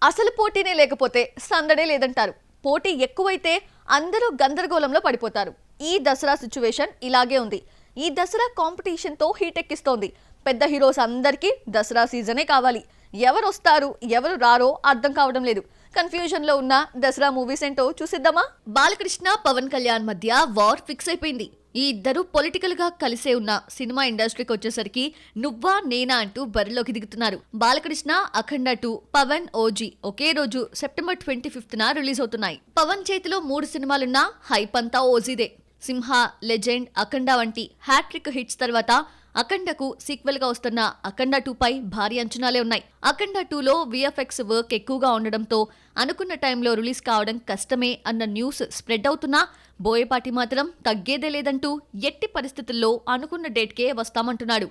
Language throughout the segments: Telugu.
అసలు పోటీనే లేకపోతే సందడే లేదంటారు. పోటీ ఎక్కువైతే అందరూ గందరగోళంలో పడిపోతారు. ఈ దసరా సిచ్యువేషన్ ఇలాగే ఉంది. ఈ దసరా కాంపిటీషన్తో హీట్ ఎక్కిస్తోంది. పెద్ద హీరోస్ అందరికీ దసరా సీజనే కావాలి. ఎవరు వస్తారు ఎవరు రారో అర్థం కావడం లేదు. కన్ఫ్యూజన్ లో ఉన్న దసరా మూవీస్ ఏంటో చూసిద్దామా? బాలకృష్ణ పవన్ కళ్యాణ్ మధ్య వార్ ఫిక్స్ అయిపోయింది. ఈ ఇద్దరు పొలిటికల్ గా కలిసే ఉన్న సినిమా ఇండస్ట్రీకి వచ్చేసరికి నువ్వా నేనా అంటూ బరిలోకి దిగుతున్నారు. బాలకృష్ణ అఖండ 2, పవన్ ఓజీ ఒకే రోజు సెప్టెంబర్ 25న రిలీజ్ అవుతున్నాయి. పవన్ చేతిలో 3 సినిమాలున్నా హైప్ అంతా ఓజీదే. సింహ, లెజెండ్, అఖండ వంటి హ్యాట్రిక్ హిట్స్ తర్వాత అఖండకు సీక్వెల్ గా వస్తున్న అఖండ 2 పై భారీ అంచనాలే ఉన్నాయి. అఖండ 2లో విఎఫ్ఎక్స్ వర్క్ ఎక్కువగా ఉండడంతో అనుకున్న టైంలో రిలీజ్ కావడం కష్టమే అన్న న్యూస్ స్ప్రెడ్ అవుతున్నా బోయపాటి మాత్రం తగ్గేదే లేదంటూ ఎట్టి పరిస్థితుల్లో అనుకున్న డేట్కే వస్తామంటున్నాడు.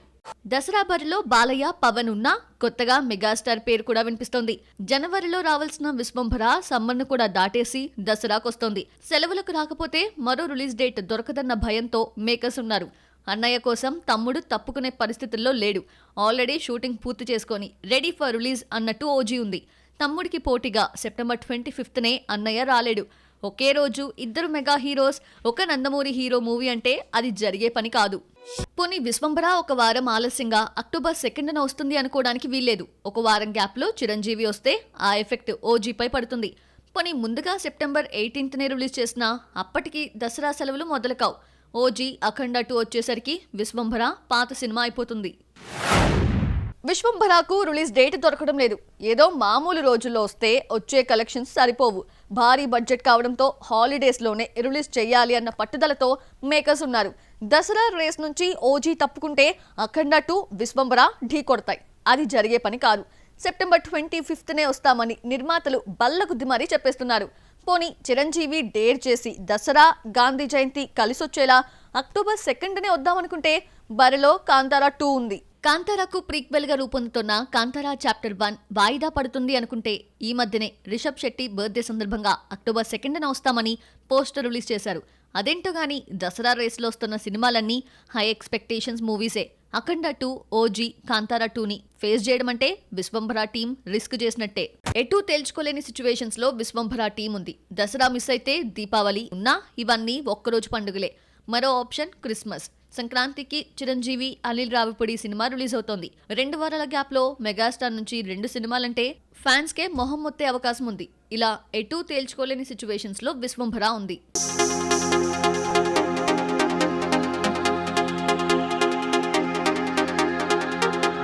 దసరా బరిలో బాలయ్య, పవన్ ఉన్నా కొత్తగా మెగాస్టార్ పేరు కూడా వినిపిస్తోంది. జనవరిలో రావాల్సిన విశ్వంభర సమ్మర్ను కూడా దాటేసి దసరాకొస్తోంది. సెలవులకు రాకపోతే మరో రిలీజ్ డేట్ దొరకదన్న భయంతో మేకర్స్ ఉన్నారు. అన్నయ్య కోసం తమ్ముడు తప్పుకునే పరిస్థితుల్లో లేడు. ఆల్రెడీ షూటింగ్ పూర్తి చేసుకొని రెడీ ఫర్ రిలీజ్ అన్నట్టు ఓజీ ఉంది. తమ్ముడికి పోటీగా సెప్టెంబర్ 25నే అన్నయ్య రాలేడు. ఒకే రోజు ఇద్దరు మెగా హీరోస్, ఒక నందమూరి హీరో మూవీ అంటే అది జరిగే పని కాదు. పోనీ విశ్వంభర ఒక వారం ఆలస్యంగా అక్టోబర్ 2న వస్తుంది అనుకోవడానికి వీల్లేదు. ఒక వారం గ్యాప్లో చిరంజీవి వస్తే ఆ ఎఫెక్ట్ ఓజీపై పడుతుంది. పోనీ ముందుగా సెప్టెంబర్ 18నే రిలీజ్ చేసినా అప్పటికి దసరా సెలవులు మొదలు కావు. ఓజీ అఖండ 2 వచ్చేసరికి విశ్వంభర పాత సినిమా అయిపోతుంది. విశ్వంభరకు రిలీజ్ డేట్ దొరకడం లేదు. ఏదో మామూలు రోజుల్లో వస్తే వచ్చే కలెక్షన్స్ సరిపోవు. భారీ బడ్జెట్ కావడంతో హాలిడేస్లోనే రిలీజ్ చేయాలి అన్న పట్టుదలతో మేకర్స్ ఉన్నారు. దసరా రేస్ నుంచి ఓజీ తప్పుకుంటే అఖండ 2, విశ్వంభర ఢీ కొడతాయి. అది జరిగే పని కాదు. సెప్టెంబర్ 25నే వస్తామని నిర్మాతలు బల్లగుద్ది మరీ చెప్పేస్తున్నారు. పోనీ చిరంజీవి డేర్ చేసి దసరా, గాంధీ జయంతి కలిసొచ్చేలా అక్టోబర్ 2నే వద్దామనుకుంటే బరిలో కాంతారా 2 ఉంది. కాంతారాకు ప్రీక్వెల్ గా రూపొందుతున్న కాంతారా చాప్టర్ 1 వాయిదా పడుతుంది అనుకుంటే ఈ మధ్యనే రిషబ్ శెట్టి బర్త్డే సందర్భంగా అక్టోబర్ 2న వస్తామని పోస్టర్ రిలీజ్ చేశారు. అదేంటో గానీ దసరా రేస్లో వస్తున్న సినిమాలన్నీ హై ఎక్స్పెక్టేషన్స్ మూవీసే. అఖండ 2, ఓజీ, కాంతారా 2ని ఫేస్ చేయడం అంటే విశ్వంభర టీం రిస్క్ చేసినట్టే. ఎటూ తేల్చుకోలేని సిచ్యువేషన్స్ లో విశ్వంభర టీం ఉంది. దసరా మిస్ అయితే దీపావళి ఉన్నా ఇవన్నీ ఒక్కరోజు పండుగలే. మరో ఆప్షన్ క్రిస్మస్. సంక్రాంతికి చిరంజీవి, అనిల్ రావిపూడి సినిమా రిలీజ్ అవుతోంది. 2 వారాల గ్యాప్ లో మెగాస్టార్ నుంచి 2 సినిమాలంటే ఫ్యాన్స్ కే మొహం మొత్తే అవకాశం ఉంది. ఇలా ఎటూ తేల్చుకోలేని సిచ్యువేషన్స్ లో విశ్వంభర ఉంది.